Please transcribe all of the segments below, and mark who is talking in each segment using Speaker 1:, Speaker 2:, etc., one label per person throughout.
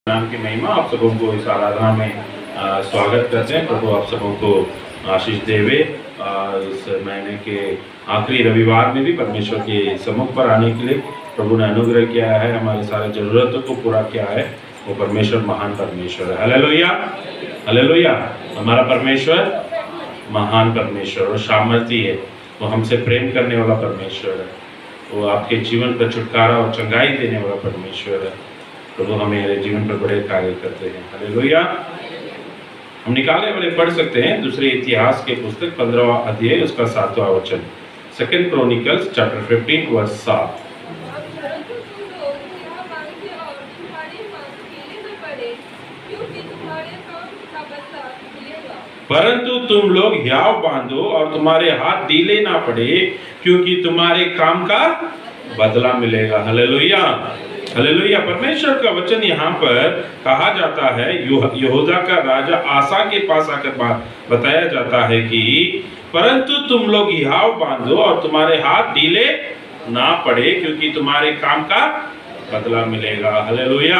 Speaker 1: नाम की महिमा। आप सबों को इस आराधना में स्वागत करते हैं। प्रभु आप सबों को आशीष देवे। इस महीने के आखिरी रविवार में भी परमेश्वर के सम्मुख पर आने के लिए प्रभु ने अनुग्रह किया है, हमारे सारे जरूरतों को पूरा किया है। वो परमेश्वर महान परमेश्वर है। Hallelujah, hallelujah. हमारा परमेश्वर महान परमेश्वर और सामर्थी है। वो हमसे प्रेम करने वाला परमेश्वर है। वो आपके जीवन पर छुटकारा और चंगाई देने वाला परमेश्वर है। प्रभु हमें जीवन पर बड़े कार्य करते हैं। हालेलुया। हम निकाले वाले पढ़ सकते हैं दूसरे इतिहास के पुस्तक 15वां अध्याय उसका 7वां वचन, सेकंड क्रॉनिकल्स चैप्टर 15 वर्स 7। परंतु तुम लोग हियाव बांधो और तुम्हारे हाथ ढीले ना पड़े, क्योंकि तुम्हारे काम का बदला मिलेगा। Hallelujah, hallelujah. परमेश्वर का वचन यहाँ पर कहा जाता है, यहूदा का राजा आसा के पास आकर बताया जाता है कि परंतु तुम लोग हियाव बांधो और तुम्हारे हाथ ढीले ना पड़े, क्योंकि तुम्हारे काम का बदला मिलेगा। Hallelujah,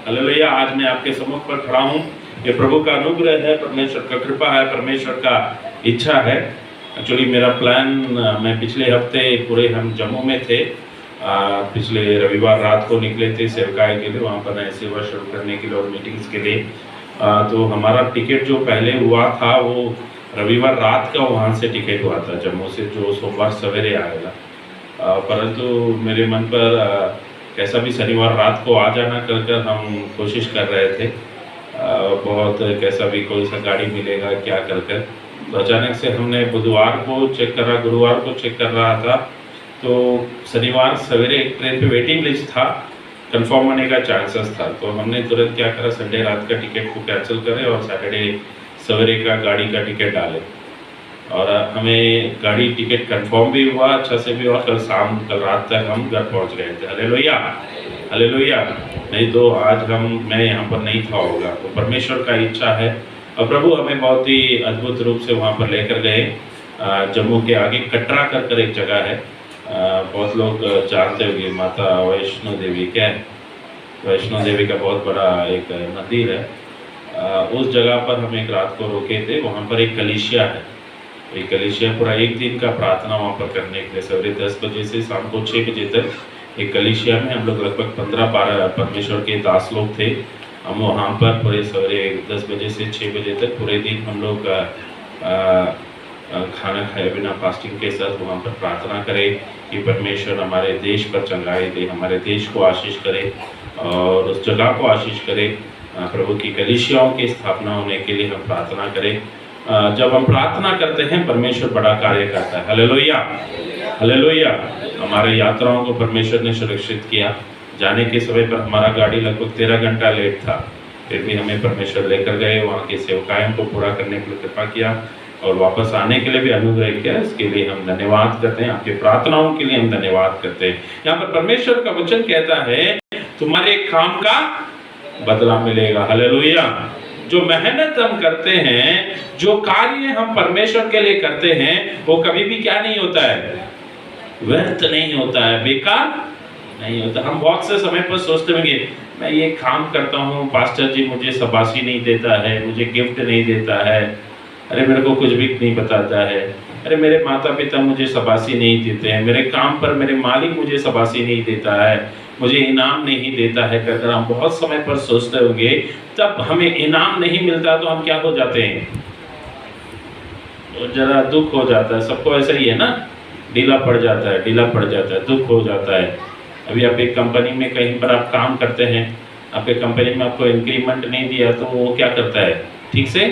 Speaker 1: hallelujah. आज मैं आपके सम्मुख पर खड़ा हूँ। ये प्रभु का अनुग्रह है, परमेश्वर का कृपा है, परमेश्वर का इच्छा है। एक्चुअली मेरा प्लान, मैं पिछले हफ्ते पूरे हम जम्मू में थे। पिछले रविवार रात को निकले थे सेवकाई के लिए, वहाँ पर नए सेवा शुरू करने के लिए और मीटिंग्स के लिए। तो हमारा टिकट जो पहले हुआ था वो रविवार रात का वहाँ से टिकट हुआ था जम्मू से, जो सोमवार सवेरे आएगा। परंतु मेरे मन पर कैसा भी शनिवार रात को आ जाना कर हम कोशिश कर रहे थे। बहुत कैसा भी कोई सा गाड़ी मिलेगा क्या कर। तो अचानक से हमने बुधवार को चेक करा, गुरुवार को चेक कर रहा था, तो शनिवार सवेरे एक ट्रेन पे वेटिंग लिस्ट था, कंफर्म होने का चांसेस था। तो हमने तुरंत क्या करा, संडे रात का टिकट को कैंसिल करें और सैटरडे सवेरे का गाड़ी का टिकट डाले। और हमें गाड़ी टिकट कंफर्म भी हुआ, अच्छा से भी हुआ। कल रात तक हम घर पहुंच गए थे। Hallelujah, hallelujah. नहीं तो आज मैं यहाँ पर नहीं था होगा। तो परमेश्वर का इच्छा है और प्रभु हमें बहुत ही अद्भुत रूप से वहाँ पर लेकर गए। जम्मू के आगे कटरा कर एक जगह है, बहुत लोग जानते होंगे, माता वैष्णो देवी। क्या है, वैष्णो देवी का बहुत बड़ा एक मंदिर है। उस जगह पर हम एक रात को रुके थे। वहाँ पर एक कलीसिया है। एक कलीसिया पूरा एक दिन का प्रार्थना वहाँ पर करने के लिए सवेरे 10 बजे से शाम को 6 बजे तक एक कलीसिया में हम लोग लगभग 15-12 परमेश्वर के दास लोग थे। हम वहाँ पर पूरे सवेरे 10 बजे से 6 बजे तक पूरे दिन हम लोग खाना खाए बिना फास्टिंग के साथ वहाँ पर प्रार्थना करें कि परमेश्वर हमारे देश पर चंगाई दे, हमारे देश को आशीष करे और उस जगह को आशीष करे। प्रभु की कलीसियाओं की स्थापना होने के लिए हम प्रार्थना करें। जब हम प्रार्थना करते हैं परमेश्वर बड़ा कार्य करता है। Hallelujah, hallelujah. हमारे यात्राओं को परमेश्वर ने सुरक्षित किया। जाने के समय पर हमारा गाड़ी लगभग 13 घंटा लेट था, फिर भी हमें परमेश्वर लेकर गए, वहाँ के सेवकायों को पूरा करने के लिए कृपा किया और वापस आने के लिए भी अनुग्रह किया। इसके लिए हम धन्यवाद करते हैं। आपकी प्रार्थनाओं के लिए हम धन्यवाद करते हैं। यहाँ पर परमेश्वर का वचन कहता है तुम्हारे काम का बदला मिलेगा। हालेलुया। जो मेहनत हम करते हैं, जो कार्य हम परमेश्वर के लिए करते हैं, वो कभी भी क्या नहीं होता है, व्यर्थ नहीं होता है, बेकार नहीं होता। हम बहुत से समय पर सोचते होंगे मैं ये काम करता हूँ, पास्टर जी मुझे शाबाशी नहीं देता है, मुझे गिफ्ट नहीं देता है, अरे मेरे को कुछ भी नहीं बताता है, अरे मेरे माता पिता मुझे शाबाशी नहीं देते हैं, मेरे काम पर मेरे मालिक मुझे शाबाशी नहीं देता है, मुझे इनाम नहीं देता है। अगर हम बहुत समय पर सोचते होंगे, तब हमें इनाम नहीं मिलता तो हम क्या हो जाते हैं, तो जरा दुख हो जाता है। सबको ऐसा ही है ना, ढीला पड़ जाता है, ढीला पड़ जाता है, दुख हो जाता है। अभी आप एक कंपनी में कहीं पर आप काम करते हैं, आपके कंपनी में आपको इंक्रीमेंट नहीं दिया तो वो क्या करता है, ठीक से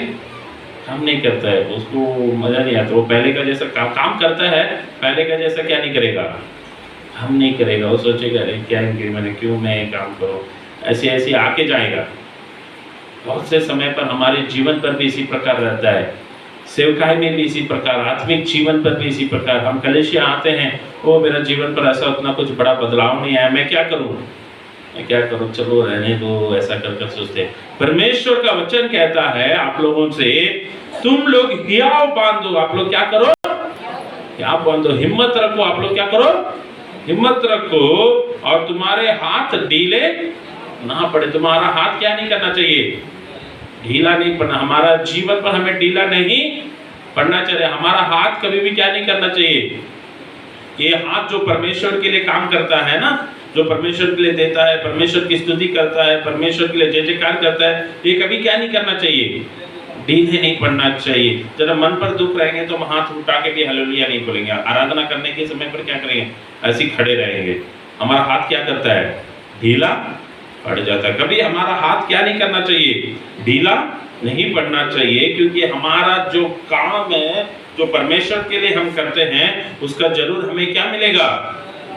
Speaker 1: काम नहीं करता है, उसको मज़ा नहीं आता। वो पहले का जैसा काम करता है, पहले का जैसा क्या नहीं करेगा, हम नहीं करेगा। वो सोचेगा अरे क्या इंक्रीमेंट है, क्यों मैं काम करूँ, ऐसे ऐसे आके जाएगा। बहुत से समय पर हमारे जीवन पर भी इसी प्रकार रहता है, सेवकाई में भी इसी प्रकार, आत्मिक जीवन पर भी इसी प्रकार। हम कलीसिया आते हैं, वो मेरा जीवन पर ऐसा उतना कुछ बड़ा बदलाव नहीं आया, मैं क्या करूँ, मैं क्या करूँ, चलो रहने दो, ऐसा कर सोचते हैं। परमेश्वर का वचन कहता है आप लोगों से, तुम लोग हियाव बांधो। आप लोग क्या करो, हियाव बांधो, हिम्मत रखो। आप लोग क्या करो, हिम्मत रखो और तुम्हारे हाथ ढीले ना पड़े। तुम्हारा हाथ क्या नहीं करना चाहिए? ढीला नहीं पड़ना। हमारा जीवन पर हमें ढीला नहीं पड़ना चाहिए। हमारा हाथ कभी भी क्या नहीं करना चाहिए? ये हाथ जो परमेश्वर के लिए काम करता है ना, जो परमेश्वर के लिए देता है, परमेश्वर की स्तुति करता है, परमेश्वर के लिए जय जयकार करता है, ये कभी क्या नहीं करना चाहिए? ढीले नहीं पड़ना चाहिए। जरा मन पर दुख रहेंगे तो हम हाथ उठा के भी हालेलुया नहीं बोलेंगे। आराधना करने के समय पर क्या करेंगे? ऐसे खड़े रहेंगे। हमारा हाथ क्या करता है? ढीला पड़ जाता है। कभी हमारा हाथ क्या नहीं करना चाहिए? ढीला नहीं पड़ना चाहिए, क्योंकि हमारा जो काम है, जो परमेश्वर के लिए हम करते हैं, उसका जरूर हमें क्या मिलेगा?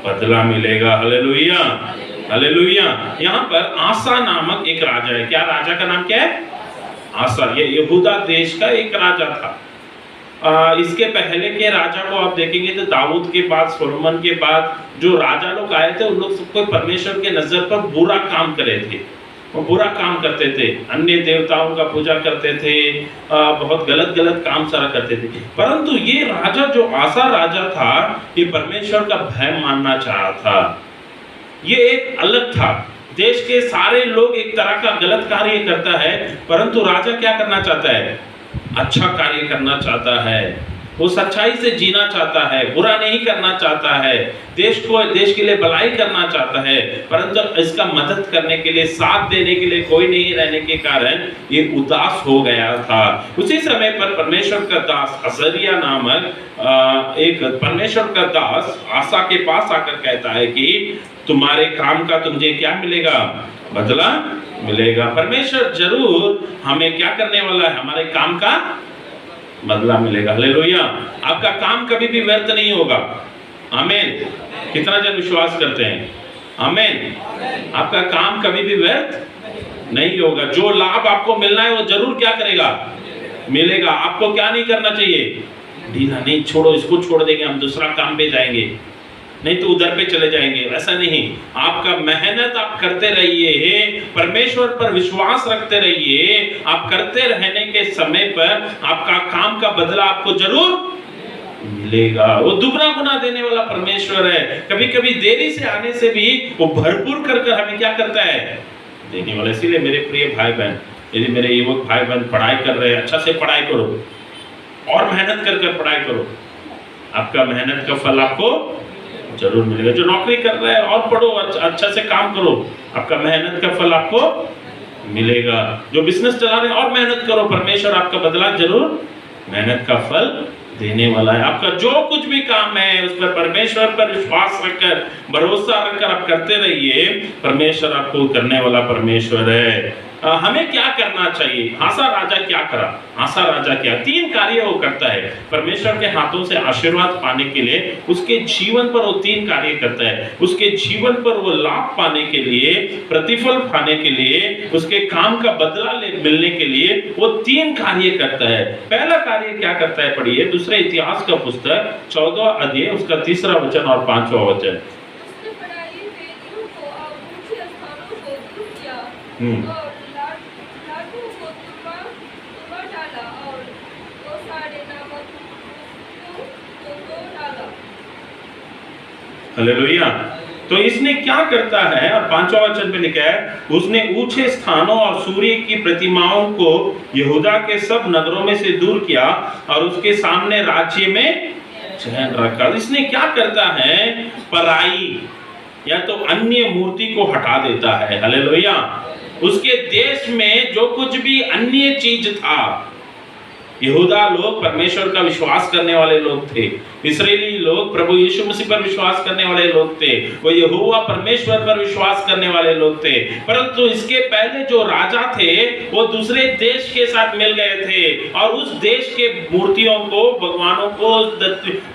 Speaker 1: बदला मिलेगा। Hallelujah, hallelujah. यहाँ पर आसा नामक एक राजा है। क्या राजा का नाम क्या है? आसा। ये यहूदा देश का एक राजा था। इसके पहले के राजा को आप देखेंगे तो दाऊद के बाद, सोलोमन के बाद जो राजा लोग आए थे, उन लोग सबको परमेश्वर के नजर पर बुरा काम करे थे। वो बुरा काम करते थे, अन्य देवताओं का पूजा करते थे, बहुत गलत गलत काम सारा करते थे। परंतु ये राजा जो आसा राजा था, ये परमेश्वर का भय मानना चाहा था। ये एक अलग था। देश के सारे लोग एक तरह का गलत कार्य करता है, परंतु राजा क्या करना चाहता है? अच्छा कार्य करना चाहता है। वो सच्चाई से जीना चाहता है, बुरा नहीं करना चाहता है, देश के लिए भलाई करना चाहता है, परंतु इसका मदद करने के लिए, साथ देने के लिए कोई नहीं रहने के कारण ये उदास हो गया था। उसी समय पर परमेश्वर का दास अजरिया नामक एक परमेश्वर का दास आसा के पास आकर कहता है कि तुम्हारे काम का तुझे क्या मिलेगा? बदला मिलेगा। परमेश्वर जरूर हमें क्या करने वाला है? हमारे काम का बदला मिलेगा। हालेलुया। आपका काम कभी भी व्यर्थ नहीं होगा। आमीन। कितना जन विश्वास करते हैं? आमीन। आपका काम कभी भी व्यर्थ नहीं होगा। जो लाभ आपको मिलना है वो जरूर क्या करेगा? मिलेगा। आपको क्या नहीं करना चाहिए? ढीला नहीं, छोड़ो इसको छोड़ देंगे, हम दूसरा काम पे जाएंगे, नहीं तो उधर पे चले जाएंगे, ऐसा नहीं। आपका मेहनत आप करते रहिए, परमेश्वर पर विश्वास रखते रहिए। आप करते रहने के समय पर आपका काम का बदला आपको जरूर मिलेगा। वो दुगना गुना देने वाला परमेश्वर है। कभी कभी देरी से आने से भी वो भरपूर कर हमें क्या करता है? देने वाला। इसीलिए मेरे प्रिय भाई बहन, यदि मेरे युवक भाई बहन पढ़ाई कर रहे हैं, अच्छा से पढ़ाई करो और मेहनत कर पढ़ाई करो। आपका मेहनत का फल आपको जरूर मिलेगा। जो नौकरी कर रहे हैं और पढ़ो, अच्छा से काम करो, आपका मेहनत का फल आपको मिलेगा। जो बिजनेस चला रहे हैं और मेहनत करो, परमेश्वर आपका बदला जरूर मेहनत का फल देने वाला है। आपका जो कुछ भी काम है उस पर परमेश्वर पर विश्वास रखकर, भरोसा रखकर आप करते रहिए। परमेश्वर आपको करने वाला परमेश्वर है। हमें क्या करना चाहिए? आसा राजा क्या करा? आसा राजा क्या 3 कार्य वो करता है परमेश्वर के हाथों से आशीर्वाद पाने के लिए। उसके जीवन पर वो 3 कार्य करता है। उसके जीवन पर वो लाभ पाने के लिए, प्रतिफल पाने के लिए, उसके काम का बदला मिलने के लिए वो 3 कार्य करता है। पहला कार्य क्या करता है? पढ़िए दूसरे इतिहास का पुस्तक 14 अध्याय उसका 3रा वचन और 5वां वचन। हालेलुया। तो इसने क्या करता है? और 5वां वचन पे लिखा है, उसने ऊंचे स्थानों और सूर्य की प्रतिमाओं को यहूदा के सब नगरों में से दूर किया और उसके सामने राज्य में चैन रखा। इसने क्या करता है? पराई या तो अन्य मूर्ति को हटा देता है। हालेलुया। उसके देश में जो कुछ भी अन्य चीज था, यहूदा लोग परमेश्वर का विश्वास करने वाले लोग थे। इस्राएली लोग प्रभु यीशु मसीह पर विश्वास करने वाले लोग थे। वो यहोवा परमेश्वर पर विश्वास करने वाले लोग थे। परंतु इसके पहले जो राजा थे वो दूसरे देश के साथ मिल गए थे और उस देश के मूर्तियों को, भगवानों को,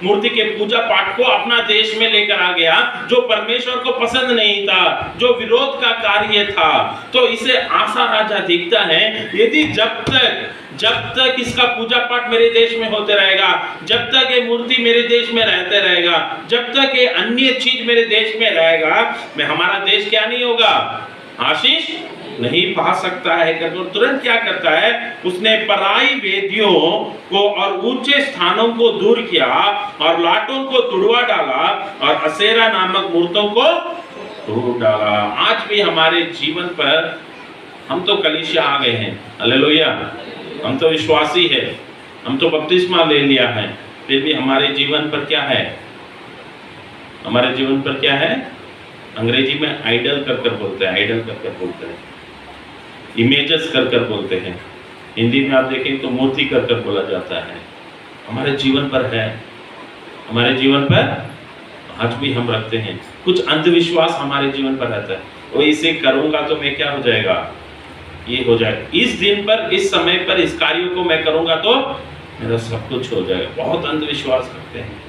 Speaker 1: मूर्ति के पूजा पाठ को अपना देश में लेकर आ गया, जो परमेश्वर को पसंद नहीं था, जो विरोध का कार्य था। तो इसे आसा राजा देखता है, यदि जब तक इसका पूजा पाठ मेरे देश में होते रहेगा, जब तक ये मूर्ति मेरे देश में रहते रहेगा, जब तक ये अन्य चीज मेरे देश में रहेगा, मैं हमारा देश क्या नहीं होगा? आशीष नहीं पा सकता है। तो तुरंत क्या करता है? उसने पराई वेदियों को और ऊंचे स्थानों को दूर किया और लाटों को तुड़वा डाला और असेरा नामक मूर्तों को टूट डाला। आज भी हमारे जीवन पर हम तो कलीसिया आ गए हैं, हालेलुया, हम तो विश्वासी है, हम तो बपतिस्मा ले लिया है, फिर भी हमारे जीवन पर क्या है? हमारे जीवन पर क्या है? अंग्रेजी में आइडल कर कर बोलते हैं, आइडल कर कर बोलते हैं, इमेजेस कर कर बोलते हैं। हिंदी में आप देखें तो मूर्ति कर कर बोला जाता है। हमारे जीवन पर है, हमारे जीवन पर आज भी हम रखते हैं। कुछ अंधविश्वास हमारे जीवन पर रहता है, वो इसे करूंगा तो मैं क्या हो जाएगा, ये हो जाएगा, इस दिन पर, इस समय पर, इस कार्य को मैं करूंगा तो मेरा सब कुछ हो जाएगा। बहुत अंधविश्वास करते हैं।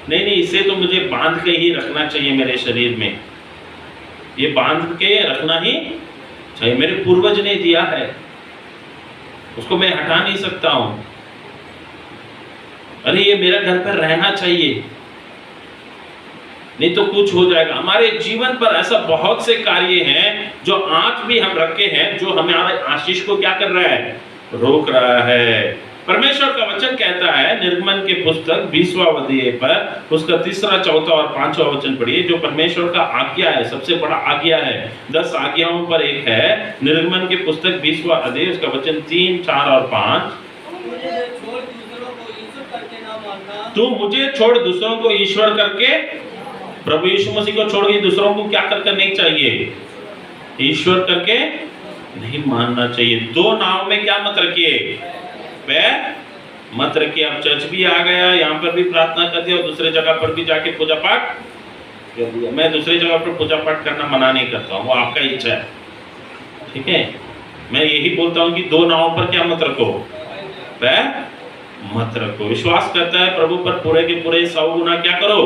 Speaker 1: नहीं नहीं, इसे तो मुझे बांध के ही रखना चाहिए मेरे शरीर में, ये बांध के रखना ही चाहिए, मेरे पूर्वज ने दिया है, उसको मैं हटा नहीं सकता हूं। अरे ये मेरा घर पर रहना चाहिए, नहीं तो कुछ हो जाएगा। हमारे जीवन पर ऐसा बहुत से कार्य हैं जो आज भी हम रखे हैं, जो हमारे आशीष को क्या कर रहा है, रोक रहा है। परमेश्वर का वचन कहता है निर्गमन के पुस्तक 20वां अध्याय पर उसका 3, 4 और 5वां वचन पढ़िए, जो परमेश्वर का आज्ञा है, सबसे बड़ा आज्ञा है, 10 आज्ञाओं पर एक है। निर्गमन के पुस्तक 20वां अध्याय उसका वचन 3, 4 और 5। तू मुझे छोड़ दूसरों को ईश्वर करके, प्रभु यीशु मसीह को छोड़ के दूसरों को क्या करके नहीं चाहिए, ईश्वर करके नहीं मानना चाहिए। दो नाव में क्या मत रखिए, पैर मत रखिए। अब चर्च भी आ गया, यहाँ पर भी प्रार्थना कर दिया और दूसरे जगह पर भी जाके पूजा पाठ कर दिया। मैं दूसरी जगह पर पूजा पाठ करना मना नहीं करता हूँ, वो आपका इच्छा है, ठीक है। मैं यही बोलता हूँ कि दो नावों पर क्या मत रखो, पैर मत रखो। विश्वास करता है प्रभु पर पूरे के पूरे 100 गुना क्या करो,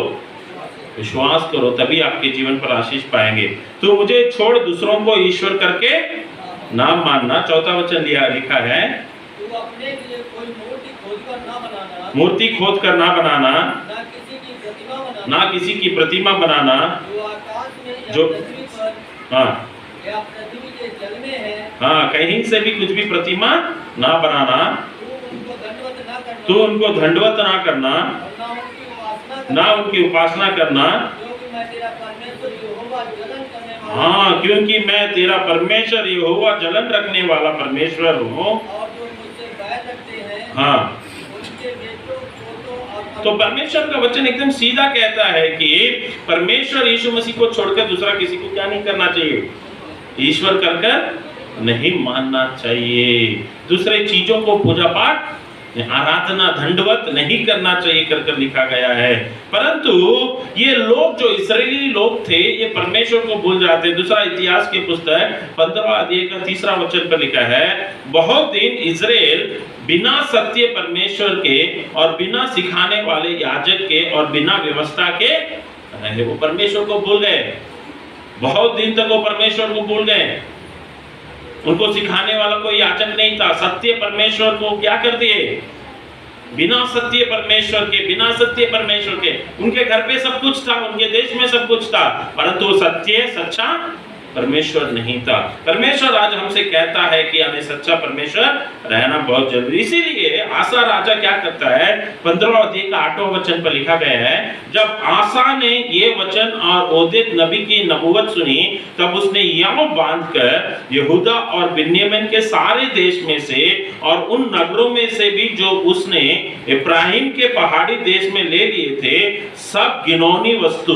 Speaker 1: विश्वास करो, तभी आपके जीवन पर आशीष पाएंगे। तो मुझे छोड़ दूसरों को ईश्वर करके नाम मानना। 4वां वचन लिखा है,
Speaker 2: अपने लिए कोई मूर्ति खोदकर ना बनाना,
Speaker 1: मूर्ति खोद कर ना बनाना,
Speaker 2: ना किसी की प्रतिमा बनाना,
Speaker 1: ना किसी की प्रतिमा बनाना,
Speaker 2: जो आकाश में या
Speaker 1: जो
Speaker 2: पृथ्वी पर
Speaker 1: हाँ
Speaker 2: या पृथ्वी के जल में है,
Speaker 1: हाँ, कहीं से भी कुछ भी प्रतिमा ना बनाना,
Speaker 2: तू उनको
Speaker 1: तू उनको
Speaker 2: दंडवत ना करना,
Speaker 1: दंडवत ना करना, ना उनकी उपासना करना,
Speaker 2: क्योंकि मैं तेरा परमेश्वर यहोवा जलन करने वाला,
Speaker 1: हाँ, क्योंकि मैं तेरा परमेश्वर यहोवा जलन रखने वाला परमेश्वर हूँ।
Speaker 2: और जो मुझसे बैर रखते हैं,
Speaker 1: हाँ,
Speaker 2: उनके बेटों पोतों और
Speaker 1: तो परमेश्वर का वचन एकदम सीधा कहता है कि परमेश्वर यीशु मसीह को छोड़कर दूसरा किसी को क्या नहीं करना चाहिए, ईश्वर कर नहीं मानना चाहिए। दूसरे चीजों को पूजा पाठ, आराधना, दंडवत नहीं करना चाहिए कर लिखा गया है। परंतु ये लोग जो इस्राएली लोग थे, ये परमेश्वर को भूल जाते। दूसरा इतिहास की पुस्तक 15वां अध्याय का 3 वचन पर लिखा है, बहुत दिन इस्राएल बिना सत्य परमेश्वर के और बिना सिखाने वाले याजक के और बिना व्यवस्था के रहे। वो परमेश्वर को भूल गए, बहुत दिन तक वो परमेश्वर को भूल गए। उनको सिखाने वाला कोई याजक नहीं था। सत्य परमेश्वर को क्या कर दिए, बिना सत्य परमेश्वर के, बिना सत्य परमेश्वर के। उनके घर पे सब कुछ था, उनके देश में सब कुछ था, परंतु वो सत्य सच्चा परमेश्वर नहीं था। परमेश्वर आज हमसे कहता है कि हमें सच्चा परमेश्वर रहना बहुत जरूरी। इसीलिए आसा राजा क्या करता है, 15वां अध्याय का 8वां वचन पर लिखा गया है, जब आसा ने ये वचन और ओदेद नबी की नबूवत सुनी, तब उसने याव बांधकर यहूदा और बिन्यामीन के सारे देश में से और उन नगरों में से भी जो उसने इब्राहिम के पहाड़ी देश में ले लिए थे, सब घिनौनी वस्तु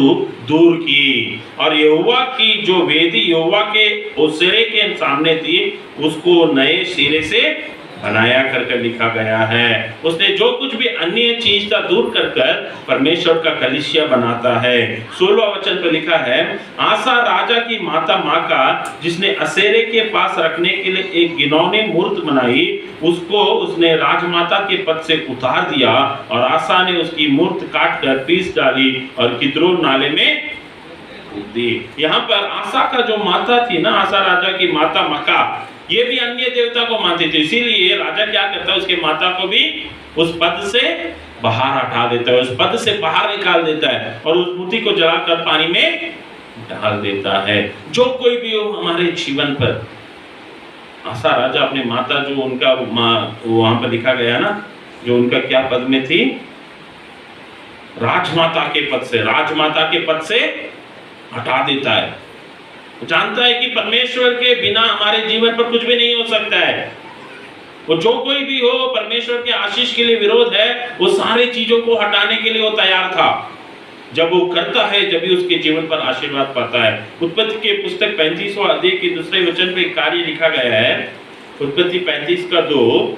Speaker 1: दूर की और यहोवा की जो वेदी यहोवा के ओसेरे के सामने थी, उसको नए सिरे से बनाया कर लिखा गया है। उसने जो कुछ भी अन्य चीज था दूर कर परमेश्वर का कलीसिया बनाता है। 16वां वचन पर लिखा है, आसा राजा की माता माका, जिसने असेरे के पास रखने के लिए एक घिनौनी मूर्त बनाई, उसको उसने राजमाता के पद से उतार दिया और आसा ने उसकी मूर्त काट कर पीस डाली और किद्रोन नाले में दी। यहाँ पर आसा का जो माता थी ना, आसा राजा की माता मका, ये भी अन्य देवता को मानती थी। इसीलिए राजा क्या करता है, उसके माता को भी उस पद से बाहर हटा देता है, उस पद से बाहर निकाल देता है और उस मूर्ति को जलाकर पानी में डाल देता है। जो कोई भी हो हमारे जीवन पर, आसा राजा अपने माता, जो उनका वहां पर लिखा गया ना, जो उनका क्या पद में थी, राजमाता के पद से, राजमाता के पद से हटा देता है। वो जानता है कि परमेश्वर के बिना हमारे जीवन पर कुछ भी नहीं हो सकता है। वो जो कोई भी हो, परमेश्वर के आशीष के लिए विरोध है, वो सारी चीजों को हटाने के लिए वो तैयार था। जब वो करता है, जब भी उसके जीवन पर आशीर्वाद पाता है। उत्पत्ति के पुस्तक 35वां अध्याय के दूसरे वचन पे एक कार्य लिखा गया है, उत्पत्ति 35:2।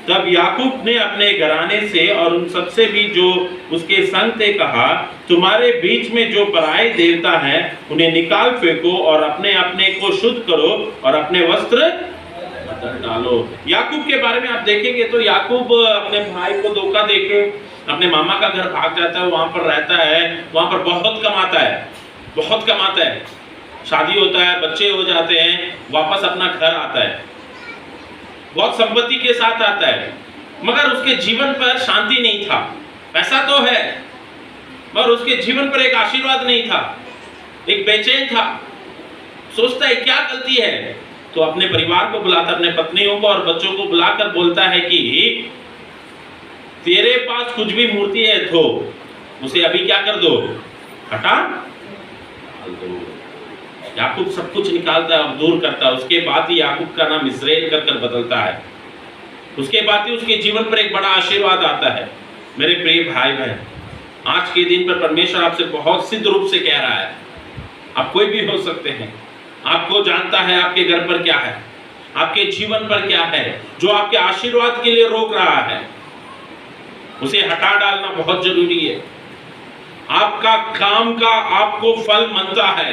Speaker 1: तब याकूब ने अपने घराने से और उन सबसे भी जो उसके संग थे कहा, तुम्हारे बीच में जो पराये देवता हैं उन्हें निकाल फेंको और अपने अपने को शुद्ध करो और अपने वस्त्र बदल डालो। याकूब के बारे में आप देखेंगे तो याकूब अपने भाई को धोखा देके अपने मामा का घर भाग जाता है, वहां पर रहता है, वहां पर बहुत कमाता है, बहुत कमाता है, शादी होता है, बच्चे हो जाते हैं, वापस अपना घर आता है, बहुत संपत्ति के साथ आता है, मगर उसके जीवन पर शांति नहीं था। पैसा तो है मगर उसके जीवन पर एक आशीर्वाद नहीं था, एक बेचैन था। सोचता है क्या गलती है, तो अपने परिवार को बुलाता, अपने पत्नियों को और बच्चों को बुलाकर बोलता है कि तेरे पास कुछ भी मूर्ति है तो उसे अभी क्या कर दो, हटा दो। याकूब सब कुछ निकालता है, दूर करता है। उसके बाद ही याकूब का नाम इस्राएल कर बदलता है। उसके बाद ही उसके जीवन पर एक बड़ा आशीर्वाद आता है। मेरे प्रिय भाई बहन, आज के दिन पर परमेश्वर आपसे बहुत सिद्ध रूप से कह रहा है, आप कोई भी हो सकते हैं, आपको जानता है आपके घर पर क्या है, आपके जीवन पर क्या है जो आपके आशीर्वाद के लिए रोक रहा है, उसे हटा डालना बहुत जरूरी है। आपका काम का आपको फल मनता है,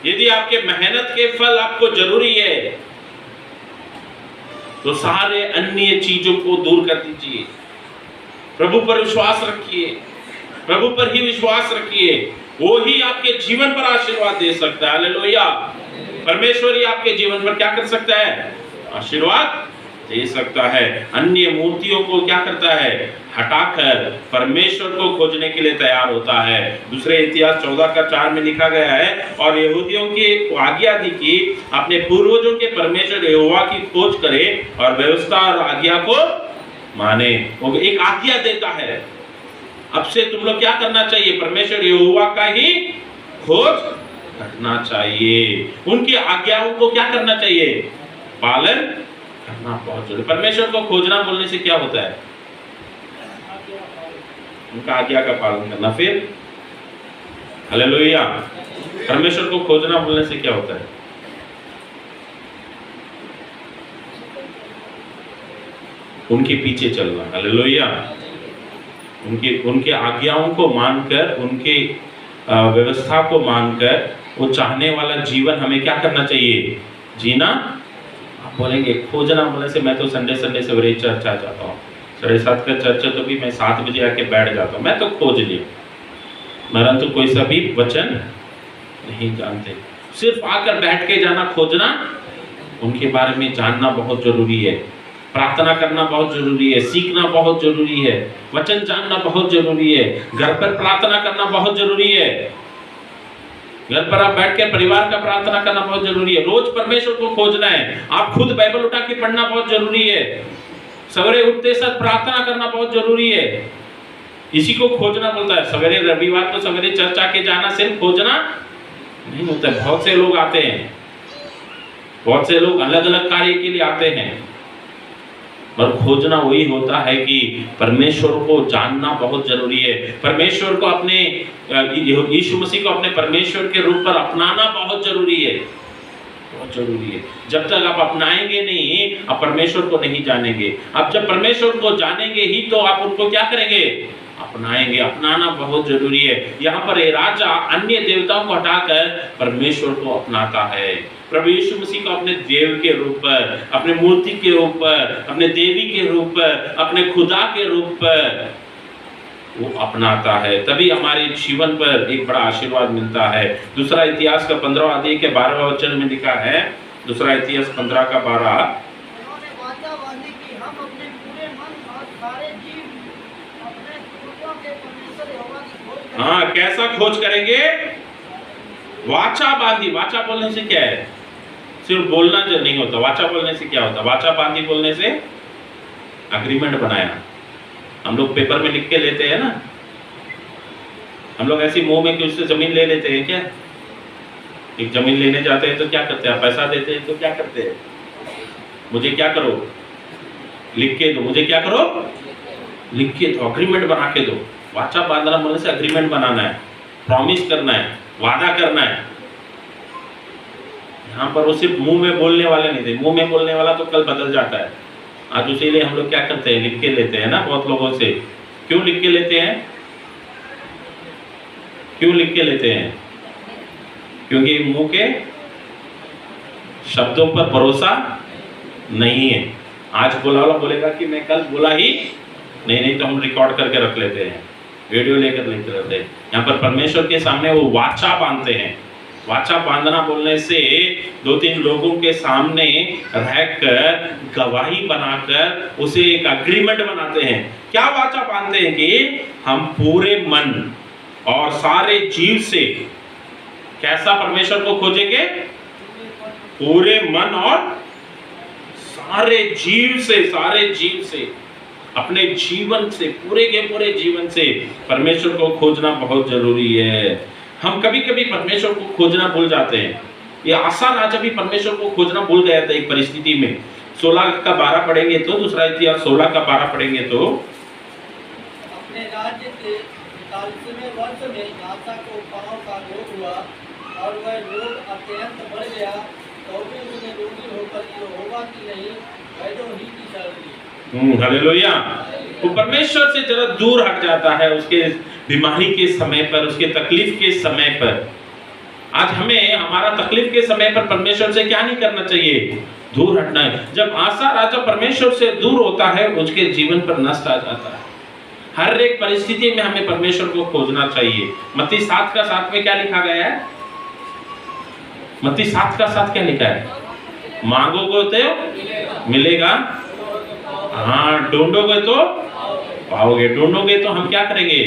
Speaker 1: यदि आपके मेहनत के फल आपको जरूरी है तो सारे अन्य चीजों को दूर कर दीजिए। प्रभु पर विश्वास रखिए, प्रभु पर ही विश्वास रखिए, वो ही आपके जीवन पर आशीर्वाद दे सकता है। हालेलुया। परमेश्वर ही आपके जीवन पर क्या कर सकता है, आशीर्वाद दे सकता है। अन्य मूर्तियों को क्या करता है, हटाकर परमेश्वर को खोजने के लिए तैयार होता है। दूसरे इतिहास 14:4 में लिखा गया है, और यहूदियों की आज्ञा दी कि अपने पूर्वजों के परमेश्वर यहोवा की खोज करे और व्यवस्था और आज्ञा को माने। वो एक आज्ञा देता है, अब से तुम लोग क्या करना चाहिए, परमेश्वर यहोवा का ही खोज करना चाहिए, उनकी आज्ञाओं को क्या करना चाहिए, पालन करना बहुत जरूरी। परमेश्वर को खोजना बोलने से क्या होता है, उनका आज्ञा का पालन करना। फिर हालेलुया, परमेश्वर को खोजना बोलने से क्या होता है, उनके पीछे चलना। हालेलुया, उनके आज्ञाओं को मानकर, उनके व्यवस्था को मानकर वो चाहने वाला जीवन हमें क्या करना चाहिए, जीना। आप बोलेंगे खोजना बोलने से, मैं तो संडे सवेरे चर्च आ जाता हूँ, 7:30 का चर्च है तो भी मैं 7 बजे आके बैठ जाता हूँ, मैं तो खोज लिया, मरन तो कोई सा भी वचन नहीं जानते। सिर्फ आकर बैठ के जाना खोजना, उनके बारे में जानना बहुत जरूरी है, प्रार्थना करना बहुत जरूरी है, सीखना बहुत जरूरी है, वचन जानना बहुत जरूरी है, घर पर प्रार्थना करना बहुत जरूरी है, घर पर आप बैठ के परिवार का प्रार्थना करना बहुत जरूरी है, रोज परमेश्वर को खोजना है, आप खुद बाइबल उठा के पढ़ना बहुत जरूरी है, सवेरे उठते साथ प्रार्थना करना बहुत जरूरी है। इसी को खोजना बोलता है। सवेरे रविवार को सवेरे चर्च आके जाना सिर्फ खोजना नहीं होता है। बहुत से लोग आते हैं, बहुत से लोग अलग अलग कार्य के लिए आते हैं, पर खोजना वही होता है कि परमेश्वर को जानना बहुत जरूरी है। परमेश्वर को अपने, यीशु मसीह को अपने परमेश्वर के रूप पर अपनाना बहुत जरूरी है, बहुत जरूरी है। जब तक आप अपनाएंगे नहीं, आप परमेश्वर को नहीं जानेंगे। आप जब परमेश्वर को जानेंगे ही तो आप उनको क्या करेंगे, अपनाएंगे। अपनाना बहुत जरूरी है। यहाँ पर ये राजा अन्य देवताओं को हटाकर परमेश्वर को अपनाता है। प्रभु यीशु मसीह को अपने देव के रूप पर, अपने मूर्ति के रूप पर, अपने देवी के रूप पर, अपने खुदा के रूप पर वो अपनाता है, तभी हमारे जीवन पर एक बड़ा आशीर्वाद मिलता है। दूसरा इतिहास का 15वां अध्याय के 12वें वचन में लिखा है, दूसरा इतिहास 15:12, हाँ कैसा खोज करेंगे, वाचा बांधी। वाचा बोलने से क्या है, सिर्फ बोलना जो नहीं होता। वाचा बोलने से क्या होता, वाचा बांधी बोलने से अग्रीमेंट बनाया। हम लोग पेपर में लिख के लेते हैं ना, हम लोग ऐसी मुंह में कि उससे जमीन ले लेते हैं क्या, एक जमीन लेने जाते हैं तो क्या करते हैं, आप पैसा देते हैं तो क्या करते हैं, मुझे क्या करो, लिख के दो, मुझे क्या करो, लिख के दो, अग्रीमेंट बना के दो। वाचा बांधना बोलने से अग्रीमेंट बनाना है, प्रॉमिस करना है, वादा करना है। यहाँ पर वो सिर्फ मुंह में बोलने वाले नहीं थे, मुंह में बोलने वाला तो कल बदल जाता है। आज इसीलिए हम लोग क्या करते हैं, लिख के लेते हैं ना बहुत लोगों से। क्यों लिख के लेते हैं, क्यों लिख के लेते हैं? क्योंकि मुंह के शब्दों पर भरोसा नहीं है। आज बोला वाला बोलेगा कि मैं कल बोला ही नहीं, तो हम रिकॉर्ड करके रख लेते हैं, वीडियो लेकर लेते रहते हैं। यहाँ पर परमेश्वर के सामने वो वाचा बांधते हैं। वाचा बांधना बोलने से 2-3 लोगों के सामने रहकर गवाही बनाकर उसे एक अग्रीमेंट बनाते हैं। क्या वाचा बांधते हैं कि हम पूरे मन और सारे जीव से कैसा परमेश्वर को खोजेंगे, पूरे मन और सारे जीव से अपने जीवन से, पूरे के पूरे जीवन से परमेश्वर को खोजना बहुत जरूरी है। हम कभी कभी परमेश्वर को खोजना भूल जाते हैं। ये आसा राजा भी परमेश्वर को खोजना भूल गया था एक परिस्थिति में। 16 का 12 पढ़ेंगे तो, दूसरा इतिहास 16 का 12 पढ़ेंगे तो,
Speaker 2: अपने राज्य के 41वें वर्ष में आसा को पांव का रोग हुआ और वह रोग अत्यंत बढ़ गया, तो भी उसने रोगी होकर यहोवा की नहीं वैदों ही की शरण ली।
Speaker 1: हालेलुया। वो परमेश्वर से जरा दूर हट जाता है उसके बीमारी के समय पर, उसके तकलीफ के समय पर। आज हमें हमारा तकलीफ के समय पर परमेश्वर से क्या नहीं करना चाहिए, दूर हटना है। जब आसा राजा परमेश्वर से दूर होता है उसके जीवन पर नष्ट आ जाता है। हर एक परिस्थिति में हमें परमेश्वर को खोजना चाहिए। मत्ती 7 का 7 में क्या लिखा गया है, मत्ती 7 का 7 क्या लिखा है, मांगोगे तो मिलेगा, हाँ ढूंढोगे तो पाओगे। ढूंढोगे तो हम क्या करेंगे,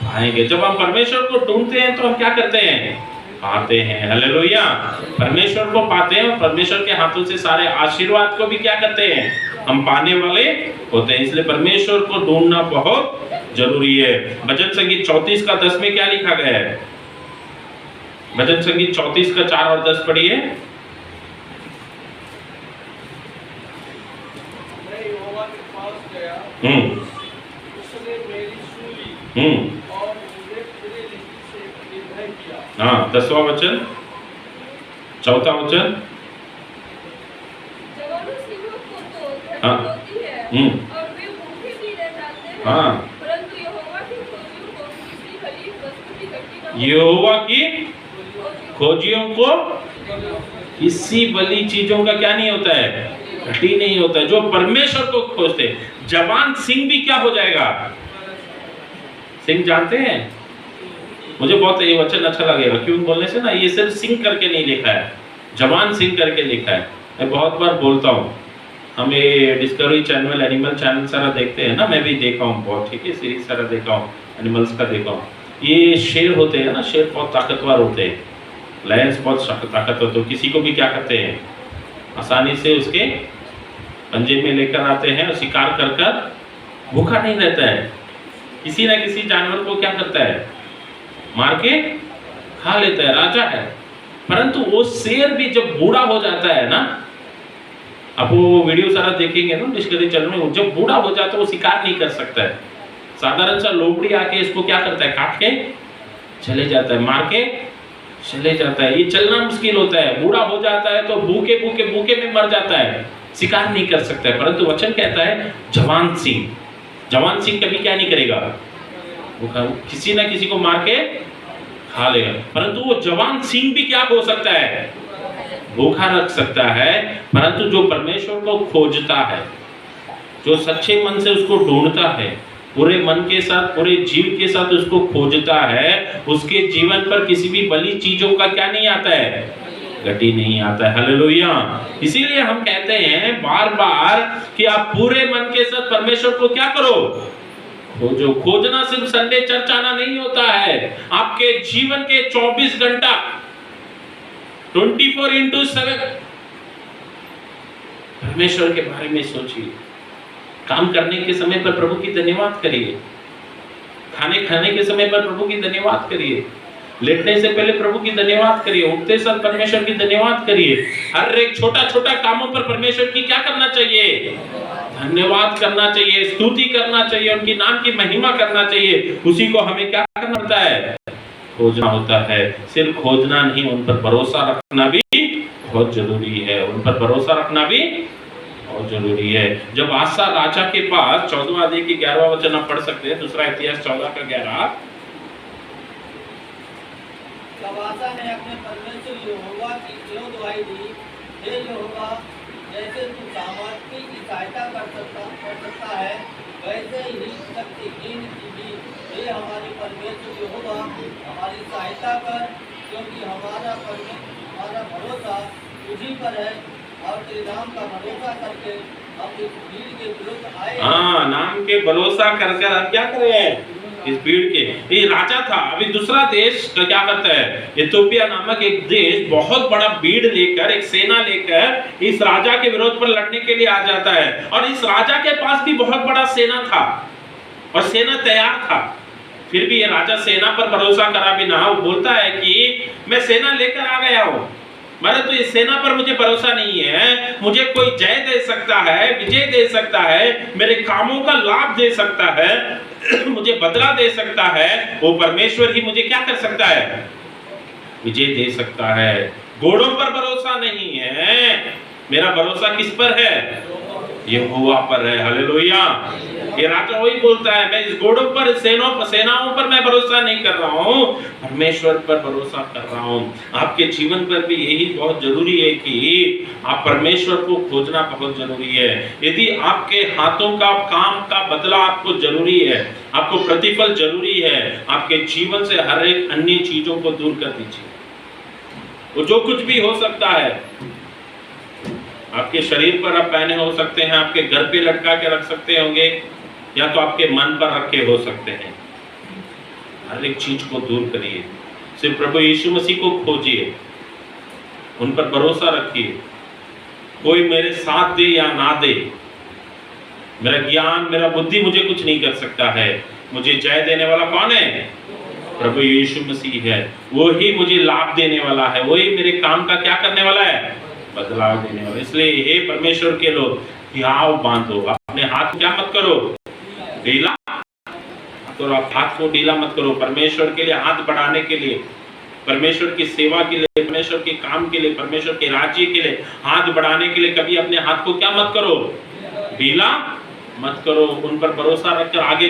Speaker 1: पाएंगे। जब हम परमेश्वर को ढूंढते हैं तो हम क्या करते हैं, पाते हैं। हालेलुया। परमेश्वर को पाते हैं और परमेश्वर के हाथों से सारे आशीर्वाद को भी क्या करते हैं, हम पाने वाले होते हैं। इसलिए परमेश्वर को ढूंढना बहुत जरूरी है। भजन संगीत 34 का 10 में क्या लिखा गया है, भजन संगीत 34 का 4 और 10 पढ़िए।
Speaker 2: उसने मेरी सुनी और मुझे पूरे रीति से निर्भय किया।
Speaker 1: हाँ 10वां वचन, 4वां वचन,
Speaker 3: जवानों सिंहों को तो
Speaker 1: हाँ।
Speaker 3: ठंड होती है और वे भूखे भी रह जाते हैं,
Speaker 1: हाँ।
Speaker 3: परंतु यहोवा की खोजियों को किसी भली वस्तु की घटी न हो।
Speaker 1: यहोवा की खोजियों को किसी भली चीजों का क्या नहीं होता है, घटी नहीं होता है। जो परमेश्वर को खोजते, जवान सिंह भी क्या हो जाएगा, सिंह जानते हैं, मुझे बहुत ये वचन अच्छा लगेगा। क्यों बोलने से ना, ये सिर्फ सिंह करके नहीं लिखा है, जवान सिंह करके लिखा है। मैं बहुत बार बोलता हूँ, हम ये डिस्कवरी चैनल, एनिमल चैनल सारा देखते हैं ना, मैं भी देखा हूँ बहुत, ठीक है, सीरीज सारा देखा हूँ, एनिमल्स का देखा हूँ। ये शेर होते हैं ना, शेर बहुत ताकतवर होते हैं, लायंस बहुत ताकतवर होते हैं। किसी को भी क्या करते हैं, आसानी से उसके पंजे में लेकर आते हैं और शिकार कर कर भूखा नहीं रहता है। किसी ना किसी जानवर को क्या करता है, मार के खा लेता है, राजा है। परंतु वो शेर भी जब बूढ़ा हो जाता है ना, अब वो वीडियो सारा देखेंगे ना डिस्कवरी चैनल में, जब बूढ़ा हो जाता है वो शिकार नहीं कर सकता है। साधारण सा लोमड़ी आके इसको क्या करता है, काट के चले जाता है, मार के चले जाता है। ये चलना मुश्किल होता है, बूढ़ा हो जाता है तो भूखे भूखे भूखे में मर जाता है, शिकार नहीं कर सकता है। परंतु वचन कहता है जवान सिंह, जवान सिंह कभी क्या नहीं करेगा, वो किसी ना किसी को मार के खा लेगा। परंतु वो जवान सिंह भी क्या हो सकता है, भूखा रख सकता है। परंतु जो परमेश्वर को खोजता है, जो सच्चे मन से उसको ढूंढता है, पूरे मन के साथ, पूरे जीव के साथ उसको खोजता है, उसके जीवन पर किसी भी भली चीजों का क्या नहीं आता है, घटी नहीं आता है। हालेलुया। इसीलिए हम कहते हैं बार बार कि आप पूरे मन के साथ परमेश्वर को क्या करो, खोजो। खोजना सिर्फ संडे चर्च आना नहीं होता है, आपके जीवन के 24 घंटा 24/7 परमेश्वर के बारे में सोचिए। काम करने के समय पर प्रभु की धन्यवाद करिए, खाने खाने के समय पर प्रभु की धन्यवाद करिए। लेटने से पहले प्रभु की धन्यवाद करिए, उठते साथ परमेश्वर की धन्यवाद करिए। हर एक छोटा छोटा कामों पर परमेश्वर की क्या करना चाहिए? धन्यवाद करना चाहिए, स्तुति करना चाहिए, उनकी नाम की महिमा करना चाहिए। उसी को हमें क्या करना होता है? खोजना होता है। सिर्फ खोजना नहीं, उन पर भरोसा रखना भी बहुत जरूरी है। उन पर भरोसा रखना भी बहुत जरूरी है। जब आसा राजा के पास 14वां अध्याय की 11वां वचन आप पढ़ सकते हैं, दूसरा इतिहास 14 का 11।
Speaker 2: तब आसा ने अपने परमेश्वर यहोवा की क्यों दुहाई दी, हे यहोवा, जैसे तू सामर्थी की सहायता कर सकता है, वैसे ही शक्तिहीन की भी हे हमारे परमेश्वर यहोवा हमारी सहायता कर, क्योंकि हमारा भरोसा तुझी पर है और तेरे नाम का भरोसा करके हम इस भीड़ के विरुद्ध आए।
Speaker 1: हाँ, नाम के भरोसा कर अब क्या करें? इस भीड़ के, ये राजा था। अभी दूसरा देश का क्या करता है? इथियोपिया नामक एक देश बहुत बड़ा भीड़ लेकर, एक सेना लेकर इस राजा के विरोध पर लड़ने के लिए आ जाता है। और इस राजा के पास भी बहुत बड़ा सेना था और सेना तैयार था। फिर भी ये राजा सेना पर भरोसा करा बिना वो बोलता है कि मैं सेना लेकर आ गया हूं, मगर तो इस सेना पर मुझे भरोसा नहीं है। मुझे कोई जय दे सकता है, विजय दे सकता है, मेरे कामों का लाभ दे सकता है, मुझे बदला दे सकता है। वो परमेश्वर ही मुझे क्या कर सकता है? विजय दे सकता है। घोड़ों पर भरोसा नहीं है, मेरा भरोसा किस पर है? यहोवा पर है। हालेलुया। ये राजा वही बोलता है, मैं इस घोड़ों पर, सेनाओं पर मैं भरोसा नहीं कर रहा हूँ, परमेश्वर पर भरोसा कर रहा हूँ। आपके जीवन पर भी यही बहुत जरूरी है कि आप परमेश्वर को खोजना बहुत जरूरी है। यदि आपके हाथों का काम का बदला आपको जरूरी है, आपको प्रतिफल जरूरी है, आपके जीवन से हर एक अन्य चीजों को दूर कर दीजिए। वो जो कुछ भी हो सकता है, आपके शरीर पर आप पहने हो सकते हैं, आपके घर पे लटका के रख सकते होंगे, या तो आपके मन पर रखे हो सकते हैं। हर एक चीज को दूर करिए, सिर्फ प्रभु यीशु मसीह को खोजिए, उन पर भरोसा रखिए। कोई मेरे साथ दे या ना दे, मेरा ज्ञान, मेरा बुद्धि मुझे कुछ नहीं कर सकता है। मुझे जय देने वाला कौन है? प्रभु यीशु मसीह है। वो ही मुझे लाभ देने वाला है, वही मेरे काम का क्या करने वाला है? बदलाव देने वाला। इसलिए हे परमेश्वर के लोग, हियाव बांधो, अपने हाथ क्या मत करो? ढीला करो। आप हाथ को ढीला मत करो। परमेश्वर के लिए हाथ बढ़ाने के लिए, परमेश्वर की सेवा के लिए, परमेश्वर के काम के लिए, परमेश्वर के राज्य के लिए हाथ बढ़ाने के लिए कभी अपने हाथ को क्या मत करो? ढीला मत करो। उन पर भरोसा रखकर आगे